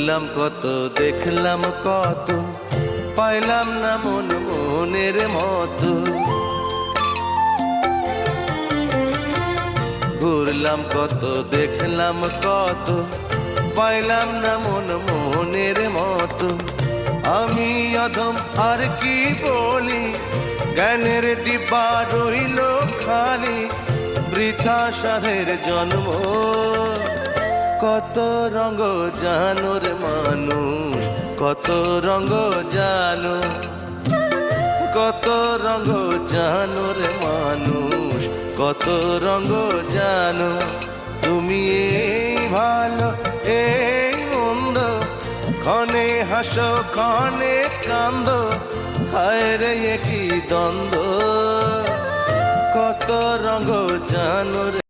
ঘুরলাম কত, দেখলাম কত, পাইলাম না মন মনের মতো। ঘুরলাম কত, দেখলাম কত, পাইলাম না মন মনের মতো। আমি অধম আর কি বলি, জ্ঞানের ডিব্বা রইল খালি, বৃথা সাধের জন্ম। কত রঙ জানো রে মানুষ, কত রঙ জানো, কত রঙ জানো রে মানুষ, কত রঙ জানো। তুমি এই ভালো এই মন্দ, ক্ষণে হাসো ক্ষণে কান্দো, হায় রে কি দ্বন্দ্ব। কত রঙ জানো রে।